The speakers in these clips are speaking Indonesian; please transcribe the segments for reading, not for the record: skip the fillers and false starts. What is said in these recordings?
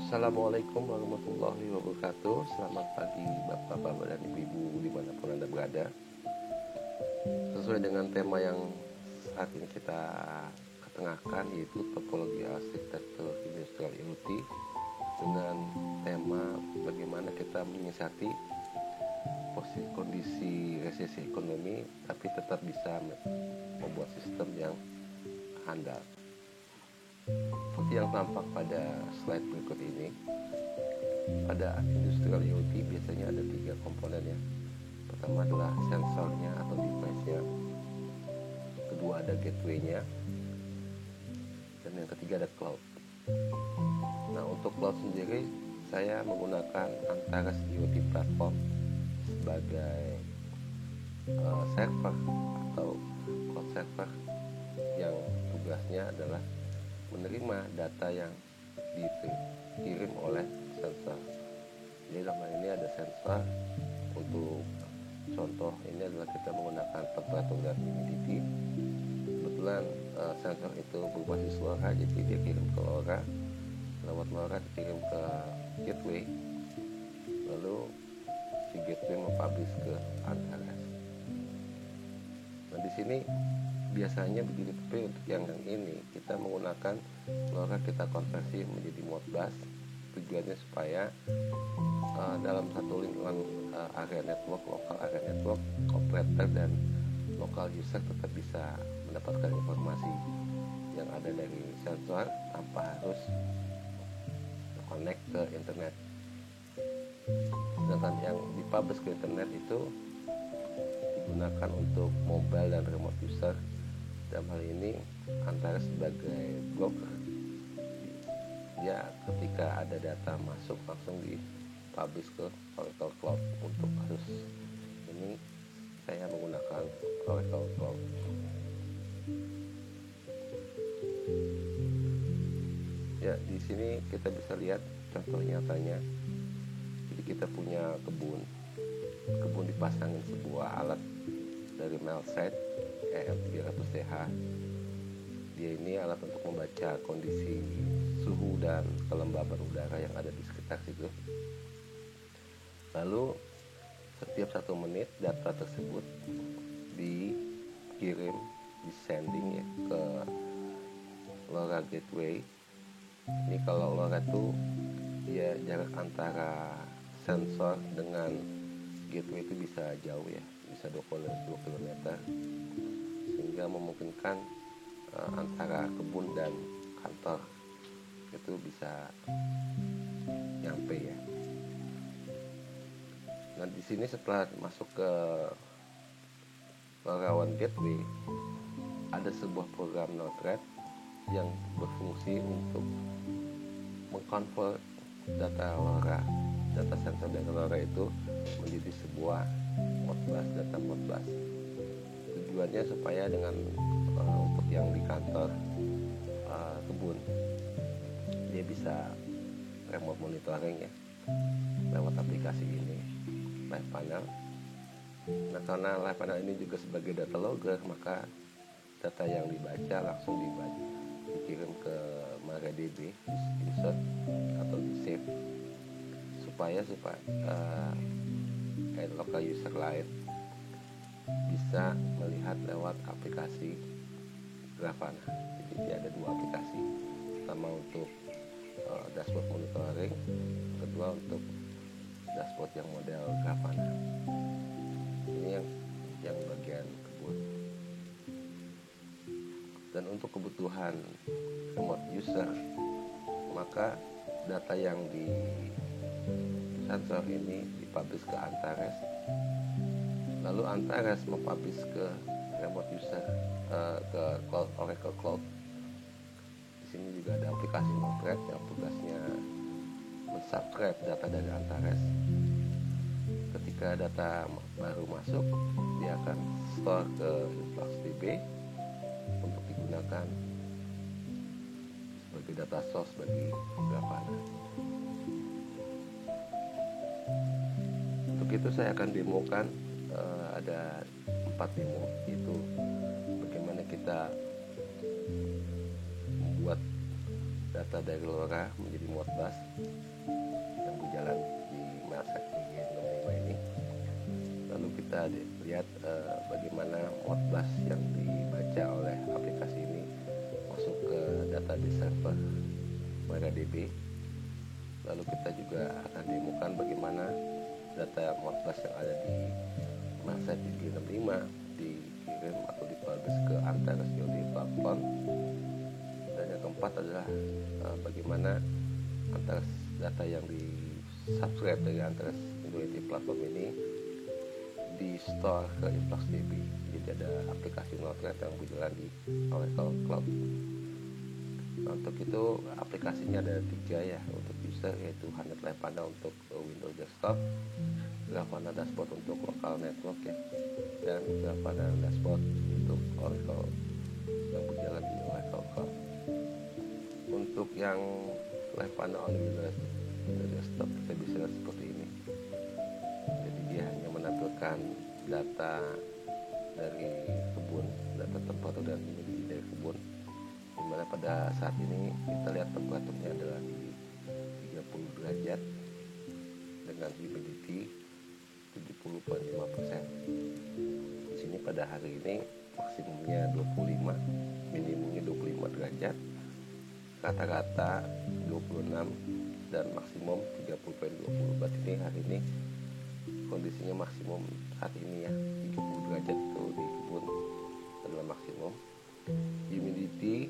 Assalamualaikum warahmatullahi wabarakatuh. Selamat pagi Bapak-Bapak dan Ibu-Ibu dimanapun Anda berada. Sesuai dengan tema yang saat ini kita ketengahkan, yaitu topologi arsitektur industrial IoT, dengan tema bagaimana kita menyiasati posisi kondisi resesi ekonomi tapi tetap bisa membuat sistem yang handal. Seperti yang tampak pada slide berikut ini, pada industrial IoT biasanya ada 3 komponen ya. Pertama adalah sensornya atau device-nya, kedua ada gateway-nya, dan yang ketiga ada cloud. Nah, untuk cloud sendiri saya menggunakan Antares IoT platform sebagai server atau cloud server yang tugasnya adalah menerima data yang dikirim oleh sensor. Jadi dalam hal ini ada sensor. Untuk contoh ini adalah kita menggunakan temperatur dan humidity. Kebetulan sensor itu berbasis LoRa, jadi dia kirim ke LoRa, lewat LoRa dikirim ke gateway, lalu si gateway mempublish ke Antares. Nah, di sini biasanya begitu, tapi untuk yang ini kita menggunakan LoRa, kita konversi menjadi Modbus. Tujuannya supaya dalam satu lingkungan area network, lokal area network, operator dan lokal user tetap bisa mendapatkan informasi yang ada dari sensor tanpa harus connect ke internet. Sedangkan yang dipublish ke internet itu digunakan untuk mobile dan remote user. Dalam hal ini Antares sebagai broker, ya ketika ada data masuk langsung dipublish ke Oracle Cloud. Untuk kasus ini saya menggunakan Oracle Cloud. Ya, di sini kita bisa lihat contoh nyatanya. Jadi kita punya kebun dipasangin sebuah alat dari Melset EM300TH. Dia ini alat untuk membaca kondisi suhu dan kelembaban udara yang ada di sekitar situ. Lalu setiap 1 menit data tersebut dikirim, disending ya ke LoRa gateway. Ini kalau LoRa itu ya jarak antara sensor dengan gateway itu bisa jauh ya, bisa 2 km, sehingga memungkinkan antara kebun dan kantor itu bisa nyampe ya. Nah, di sini setelah masuk ke LoRaWAN gateway, ada sebuah program Node-RED yang berfungsi untuk mengkonvert data LoRa, data sensor dari LoRa itu menjadi sebuah Modbus, data Modbus. Tujuannya supaya dengan untuk yang di kantor kebun, dia bisa remote monitoring ya lewat aplikasi ini, Live Panel. Nah, karena Live Panel ini juga sebagai data logger, maka data yang dibaca langsung dikirim ke MariaDB, insert atau di save, supaya local user lain bisa melihat lewat aplikasi Grafana. Jadi ada 2 aplikasi, pertama untuk dashboard monitoring, kedua untuk dashboard yang model Grafana. Ini yang bagian kebun. Dan untuk kebutuhan remote user, maka data yang di sensor ini dipublish ke Antares, lalu Antares mempublish ke remote user, ke cloud, Oracle Cloud. Di sini juga ada aplikasi Node-RED yang tugasnya mensubscribe data dari Antares. Ketika data baru masuk, dia akan store ke InfluxDB untuk digunakan sebagai data source bagi Grafana. Untuk itu saya akan demokan, ada 4 demo, yaitu bagaimana kita membuat data dari LoRa menjadi Modbus yang berjalan di Mailset IG65 ini. Lalu kita lihat bagaimana Modbus yang dibaca oleh aplikasi ini masuk ke database server MariaDB. Lalu kita juga akan demokan bagaimana data Modbus yang ada di Mailset IG65 dikirim atau dipublish ke Antares IoT platform. Dan yang keempat adalah bagaimana Antares data yang di subscribe dari Antares IoT platform ini di store ke InfluxDB. Jadi ada aplikasi Node-RED yang berjalan di Oracle Cloud. Nah, untuk itu aplikasinya ada 3 ya untuk user, yaitu Handlet Grafana untuk Windows desktop, Grafana Dashboard untuk local network ya, dan Grafana Dashboard untuk Oracle yang berjalan di Oracle Cloud. Untuk yang Grafana on Windows desktop kita bisa lihat seperti ini. Jadi dia hanya menampilkan data dari kebun, data temperatur dan humidity dari kebun, dimana pada saat ini kita lihat temperaturnya adalah di 30 derajat dengan humidity 70,5%. Di sini pada hari ini maksimumnya 25, minimumnya 25 derajat, rata-rata 26 dan maksimum 30,20. Berarti ini hari ini kondisinya maksimum saat ini ya, 30 derajat itu di kebun adalah maksimum. Humidity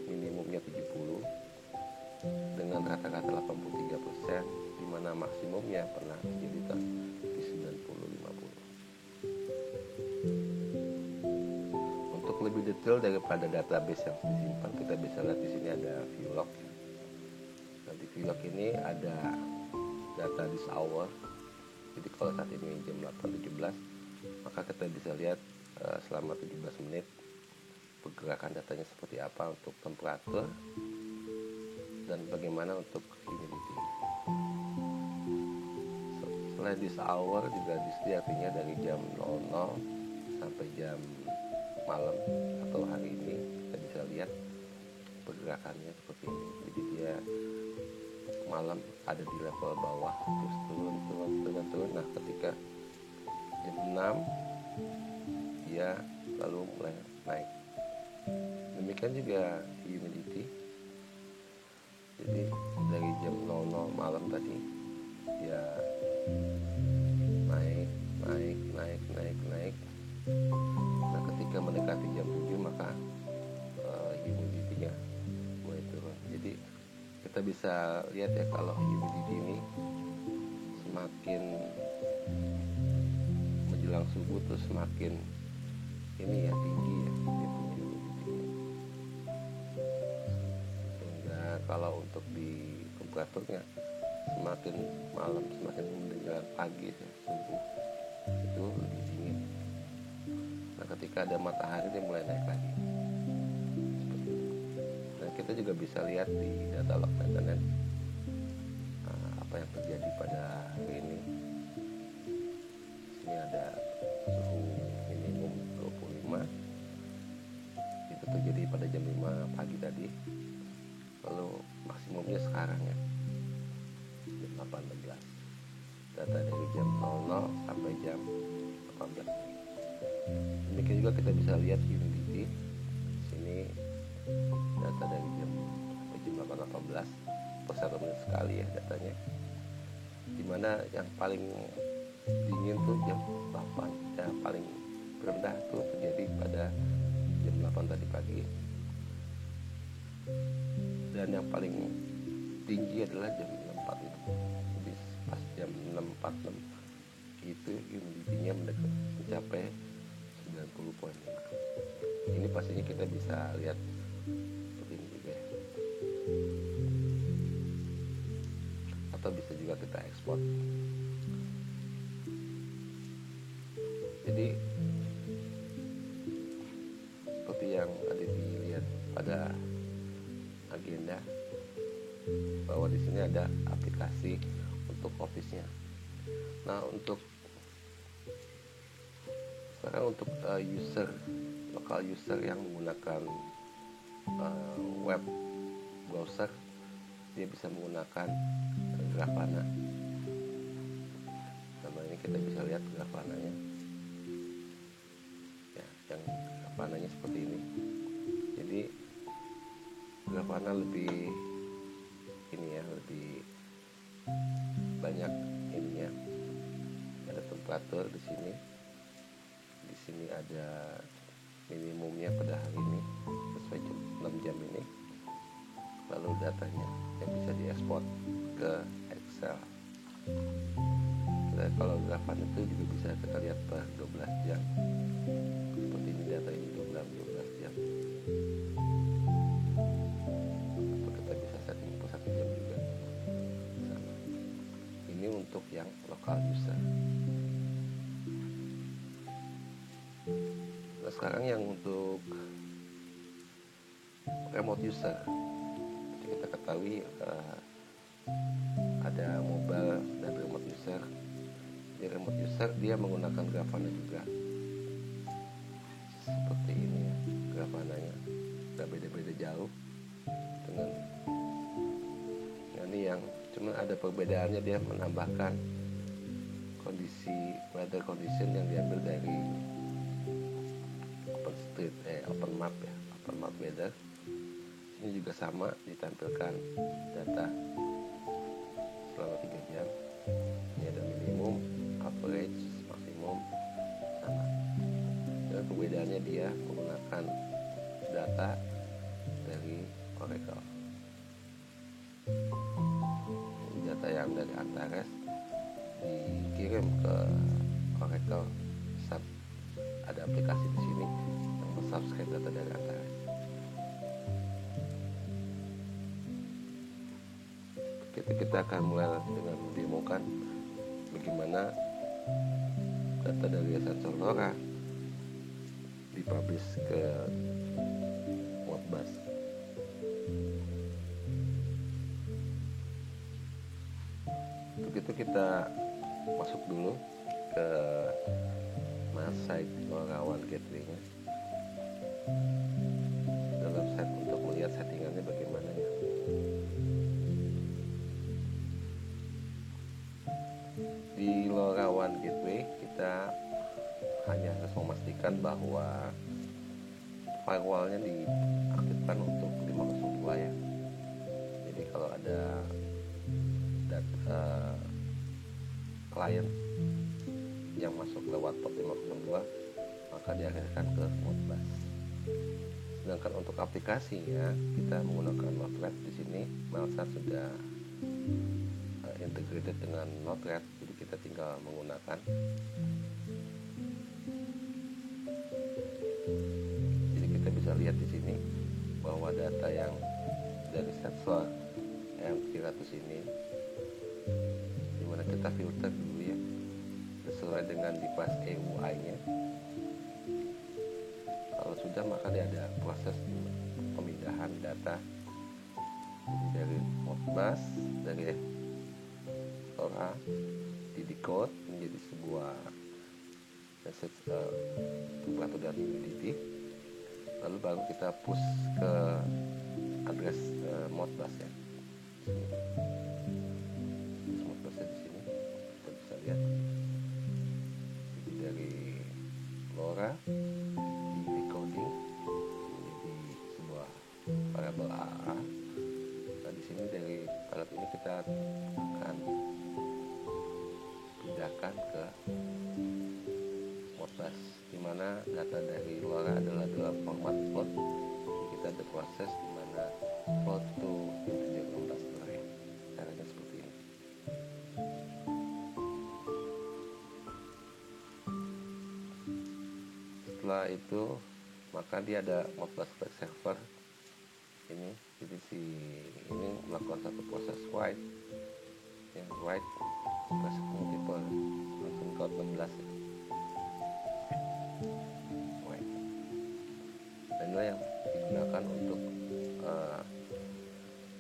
minimumnya 70 dengan rata-rata 83%, di mana maksimumnya pernah menjadi di 90-50. Untuk lebih detail daripada database yang disimpan, kita bisa lihat di sini ada viewlog. Nah, di viewlog ini ada data this hour. Jadi kalau saat ini jam 8.17, maka kita bisa lihat selama 17 menit pergerakan datanya seperti apa untuk temperatur dan bagaimana untuk humidity. Selain this hour juga disini artinya dari jam 00 sampai jam malam atau hari ini kita bisa lihat pergerakannya seperti ini. Jadi dia malam ada di level bawah, terus turun. Nah, ketika jam 6 dia lalu mulai naik. Demikian juga humidity. Jadi dari jam 00 malam tadi dia naik. Nah, ketika mendekati jam 7 maka humidity-nya mulai turun. Jadi kita bisa lihat ya, kalau humidity ini semakin menjelang subuh tuh semakin ini ya tinggi ya dia punya humidity-nya. Sehingga kalau untuk di temperaturnya semakin malam semakin menjelang pagi ya, subuh itu lebih dingin. Nah, ketika ada matahari dia mulai naik lagi. Dan kita juga bisa lihat di data log maintenance apa yang terjadi pada hari ini. Ini ada suhu minimum 25, itu terjadi pada jam 5 pagi tadi. Lalu maksimumnya sekarang ya jam 18. Data dari jam 00 sampai jam 18. Demikian juga kita bisa lihat humidity. Sini data dari jam 8.18 per 1 menit sekali ya datanya. Dimana yang paling dingin tuh jam 8, yang paling rendah tuh terjadi pada jam 8 tadi pagi. Dan yang paling tinggi adalah jam 6.46. Jadi pas jam 6.46 itu humidity-nya mencapai 90.5. Ini pastinya kita bisa lihat seperti ini juga ya. Atau bisa juga kita ekspor. Jadi seperti yang tadi dilihat pada agenda, bahwa di sini ada aplikasi untuk Office-nya. Nah, sekarang untuk lokal user yang menggunakan web browser dia bisa menggunakan Grafana. Nama ini kita bisa lihat Grafananya ya, yang Grafananya seperti ini. Jadi Grafana lebih ini ya, lebih banyak ininya. Ada temperatur di sini. Di sini ada minimumnya pada hari ini sesuai 6 jam ini. Lalu datanya yang bisa diekspor ke Excel. Kalau Grafana itu juga bisa kita lihat per 12 jam. Seperti ini data ini 12 jam. Atau kita bisa setting per 1 jam juga. Sama. Ini untuk yang local user. Nah, sekarang yang untuk remote user, kita ketahui ada mobile dan remote user. Di remote user dia menggunakan Grafana juga, seperti ini ya, Grafananya nggak beda-beda jauh dengan ini. Yang cuma ada perbedaannya, dia menambahkan kondisi weather condition yang diambil dari open map weather. Ini juga sama, ditampilkan data selama 3 jam. Ini ada minimum, average, maksimum, sama. Dan perbedaannya dia menggunakan data dari Oracle. Ini data yang dari Antares dikirim ke Oracle. Ada aplikasi di sini yang mensubscribe data dari Antares. Kita akan mulai dengan mendemokan bagaimana data dari sensor LoRa dipublish ke Modbus. Untuk itu kita masuk dulu ke site LoRaWAN gateway-nya dalam site untuk melihat settingannya bagaimana ya. Di LoRaWAN gateway kita hanya harus memastikan bahwa firewallnya diaktifkan untuk 502 ya. Jadi kalau ada klien yang masuk lewat port 502 maka diakhirkan ke Modbus. Sedangkan untuk aplikasinya kita menggunakan Node-RED. Di sini Melsa sudah integrated dengan Node-RED, jadi kita tinggal menggunakan. Jadi kita bisa lihat di sini bahwa data yang dari sensor M300 ini, dimana kita filter dulu ya sesuai dengan device EUI-nya. Kalau sudah maka dia ada proses pemindahan data dari Modbus, dari LoRa di decode menjadi sebuah message temperatur dan humidity, lalu baru kita push ke address Modbus ya. Modbusnya di sini kita bisa lihat. Jadi dari LoRa di decoding menjadi sebuah variabel AA. Nah di sini dari alat ini kita akan pindahkan ke Modbus, di mana data dari LoRa adalah dalam format float. Jadi kita ada proses di mana float to integer number ya. Caranya seperti ini. Setelah itu maka dia ada Modbus flag server ini. Jadi ini melakukan satu proses write, yang write proses multiple langsung ke 16 ya. Write. Dan inilah yang digunakan untuk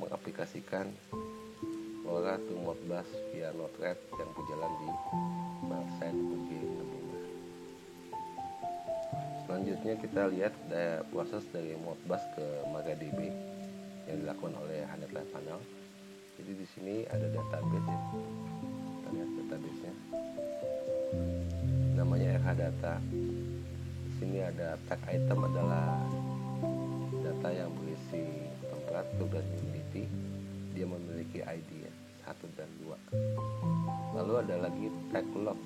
mengaplikasikan LoRa to Modbus via Node-RED yang berjalan di Melset UG65. Selanjutnya kita lihat proses dari Modbus ke MariaDB yang dilakukan oleh Hanet Live Panel. Jadi di sini ada database ya. Kita lihat database-nya. Namanya RH data. Di sini ada tag item adalah data yang berisi temperatur dan humidity. Dia memiliki ID ya, 1 dan 2. Lalu ada lagi tag log.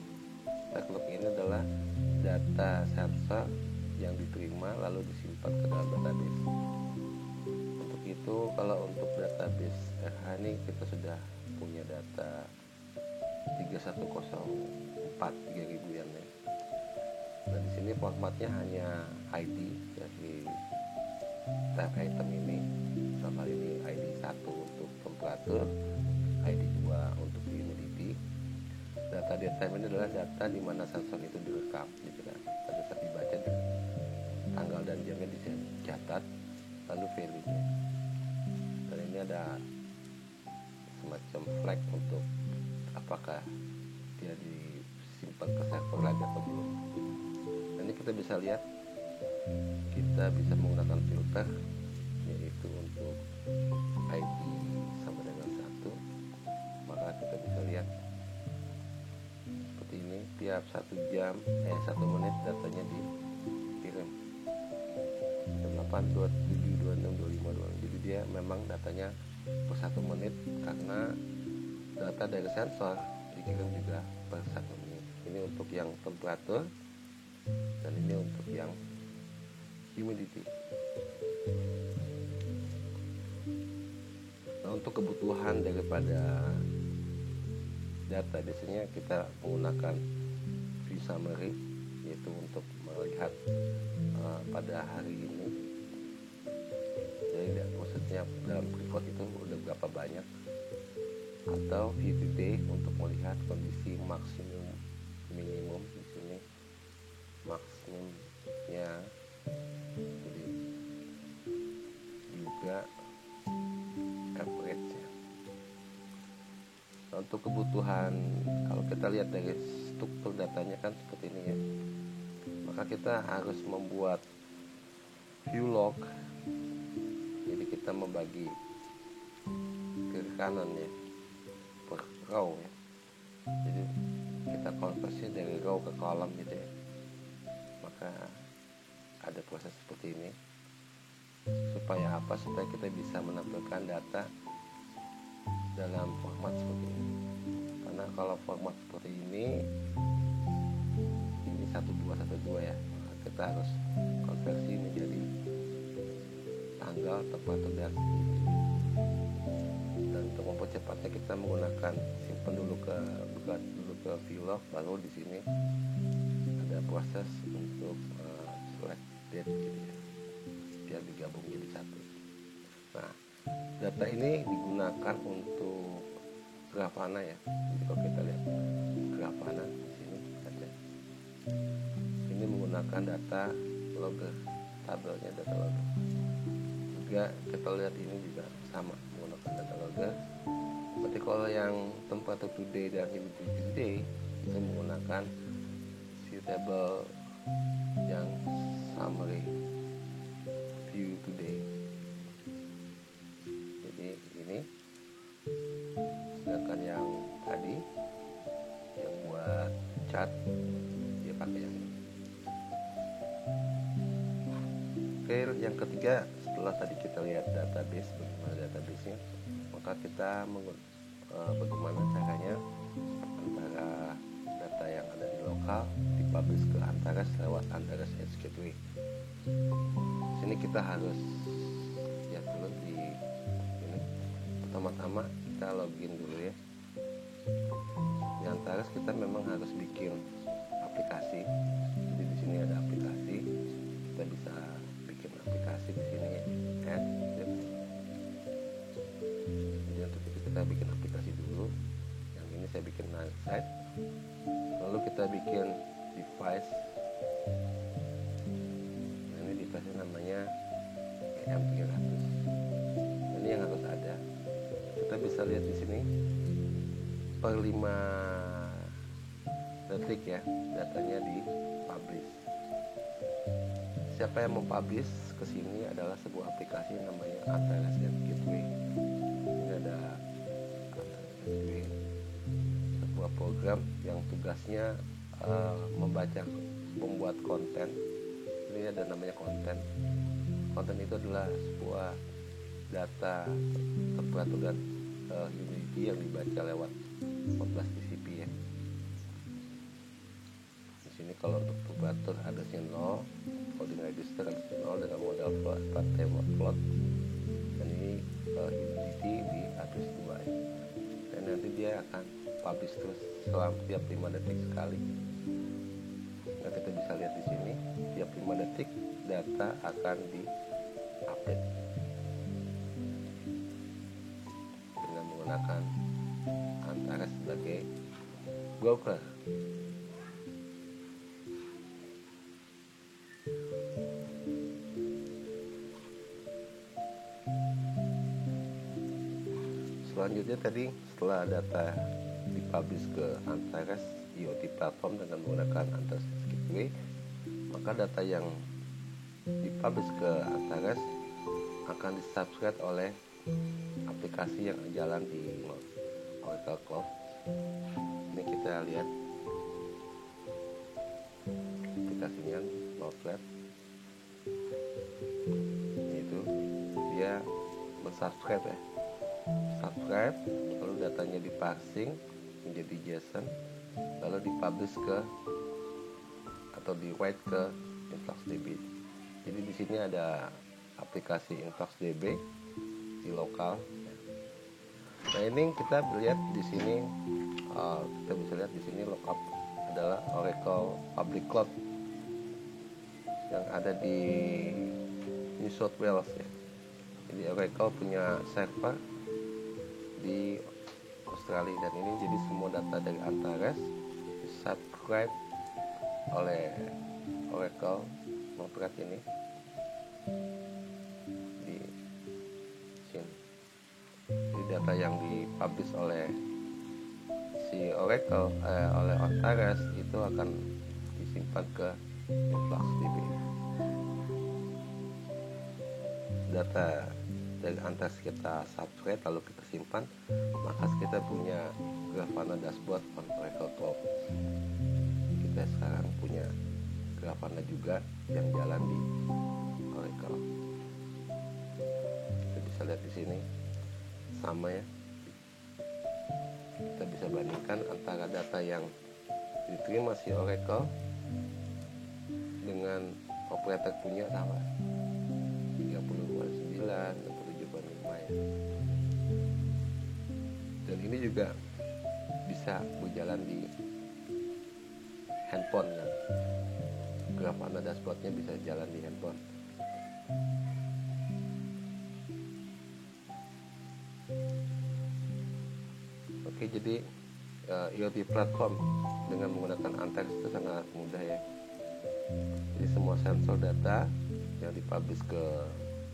Tag log ini adalah data sensor yang diterima lalu disimpan ke dalam database. Untuk itu, kalau untuk database RH ini kita sudah punya data 3104 3000-an ya. Dan di sini formatnya hanya ID dari tag item ini. Dalam hal ini ID 1 untuk temperatur, ID 2 untuk humidity. Data time ini adalah data di mana sensor itu direkam, gitu kan. Pada saat dibaca tanggal dan jamnya dicatat, lalu value-nya. Dan ini ada semacam flag untuk apakah dia disimpan ke server lagi atau belum. Dan ini kita bisa lihat, kita bisa menggunakan filter, yaitu untuk ID sama dengan 1, maka kita bisa lihat seperti ini, tiap 1 menit datanya dikirim jam 8, 27, 26, 25, 26. Jadi dia memang datanya per 1 menit, karena data dari sensor dikirim juga per 1 menit. Ini untuk yang temperatur dan ini untuk yang humidity. Nah, untuk kebutuhan daripada data biasanya kita menggunakan view summary, yaitu untuk melihat pada hari ini. Jadi maksudnya dalam report itu udah berapa banyak, atau view today untuk melihat kondisi maksimum minimum. Di sini maksimumnya, jadi juga average ya. Nah, untuk kebutuhan, kalau kita lihat dari struktur datanya kan seperti ini ya, maka kita harus membuat view log. Jadi kita membagi kiri kanan ya, per row ya. Jadi kita konversi dari row ke kolom gitu ya. Maka ada proses seperti ini. Supaya apa? Supaya kita bisa menampilkan data dalam format seperti ini. Karena kalau format seperti ini 1212 ya, maka kita harus konversi menjadi tanggal, temperatur, dan humidity. Dan untuk mempercepatnya kita menggunakan simpan dulu ke view log, baru di sini ada proses untuk select date gitu ya, biar digabung jadi satu. Nah, data ini digunakan untuk Grafana ya. Jadi kalau kita lihat Grafana di sini ada, ini menggunakan data logger, tabelnya data logger. Juga kita lihat ini juga sama menggunakan data logger. Berarti kalau yang temperatur today dan humidity today itu menggunakan si table yang summary view today. Jadi ini, sedangkan yang tadi yang buat chart dia pakai yang ini. Oke, yang ketiga, setelah tadi kita lihat database, bagaimana database-nya, maka kita bagaimana caranya antara data yang ada di lokal dipublish ke Antares lewat Antares Edge Gateway. Sini kita harus lihat dulu di ini. Pertama-tama kita login dulu ya. Di Antares kita memang harus bikin aplikasi. Jadi di sini ada aplikasi, kita bisa bikin aplikasi di sini ya. Add. Jadi untuk itu kita bikin aplikasi dulu. Yang ini saya bikin site. Lalu kita bikin device. Nah, ini device namanya EM300. Ini yang harus ada. Kita bisa lihat di sini per 5 detik ya, datanya di publish. Siapa yang mempublish ke sini adalah sebuah aplikasi namanya Antares Gateway. Ini ada Jadi sebuah program yang tugasnya membuat konten. Ini ada namanya konten. Konten itu adalah sebuah data temperatur dan humidity yang dibaca lewat 14 TCP ya. Di sini kalau untuk temperatur hadasnya 0, coding register hadasnya 0 dengan modal float, dan ini humidity di address 2 ya. Dan nanti dia akan publish terus selama tiap 5 detik sekali. Nah, kita bisa lihat di sini tiap 5 detik data akan di-update dengan menggunakan Antares sebagai broker. Selanjutnya tadi setelah data dipublish ke Antares IoT platform dengan menggunakan Antares Gateway, maka data yang dipublish ke Antares akan disubscribe oleh aplikasi yang jalan di Oracle Cloud. Ini kita lihat aplikasinya Node-RED. Itu dia mensubscribe ya, subscribe, lalu datanya diparsing menjadi JSON, lalu dipublish ke atau di write ke InfluxDB. Jadi di sini ada aplikasi InfluxDB di lokal. Nah, ini kita lihat di sini, kita bisa lihat di sini lookup adalah Oracle Public Cloud yang ada di New South Wales ya. Jadi Oracle punya server di Australia, dan ini jadi semua data dari Antares disubscribe oleh Oracle Node-RED ini di sini. Jadi data yang dipublish oleh si Oracle oleh Antares itu akan disimpan ke InfluxDB. Data dari Antares kita subscribe lalu kita simpan, maka kita punya Grafana dashboard on Oracle Cloud. Kita sekarang punya Grafana juga yang jalan di Oracle. Kita bisa lihat di sini sama ya. Kita bisa bandingkan antara data yang diterima si Oracle dengan operator punya sama 30/9, 67/5 ya. Dan ini juga bisa berjalan di handphone ya. Grafana dashboardnya bisa jalan di handphone. Oke, jadi IoT platform dengan menggunakan Antares itu sangat mudah ya. Jadi semua sensor data yang dipublish ke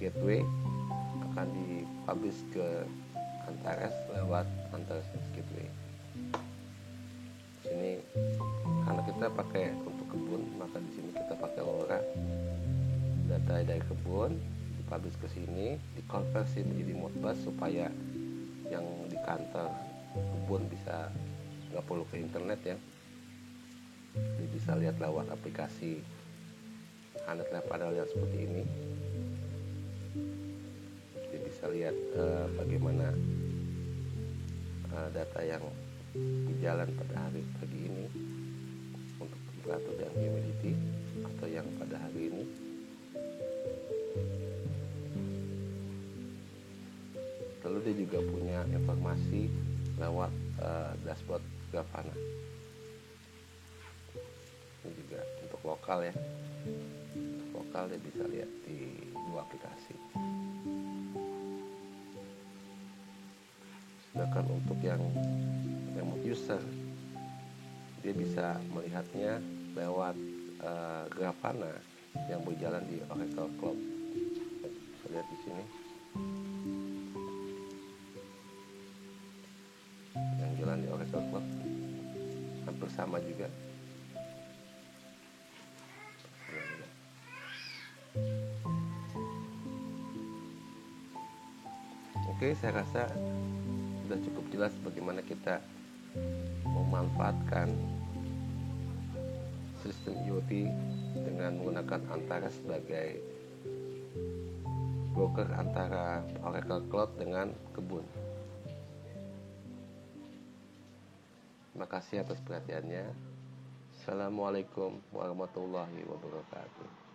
gateway akan dipublish ke Antares lewat Antares Gateway. Sini karena kita pakai untuk kebun, maka di sini kita pakai LoRa. Data dari kebun dipublish ke sini, dikonversi menjadi Modbus supaya yang di kantor kebun bisa nggak perlu ke internet ya. Jadi bisa lihat lewat aplikasi Anet Lab Panel yang seperti ini. Jadi bisa lihat bagaimana data yang berjalan pada hari pagi ini untuk temperatur dan humidity, atau yang pada hari ini. Lalu dia juga punya informasi lewat dashboard Grafana. Ini juga untuk lokal ya. Untuk lokal dia bisa lihat di dua aplikasi. Sedangkan untuk yang remote user, dia bisa melihatnya lewat Grafana yang berjalan di Oracle Cloud. Bisa lihat di sini. Yang jalan di Oracle Cloud hampir sama juga. Oke, saya rasa sudah cukup jelas bagaimana kita memanfaatkan sistem IoT dengan menggunakan Antara sebagai broker antara Oracle Cloud dengan kebun. Terima kasih atas perhatiannya. Assalamualaikum warahmatullahi wabarakatuh.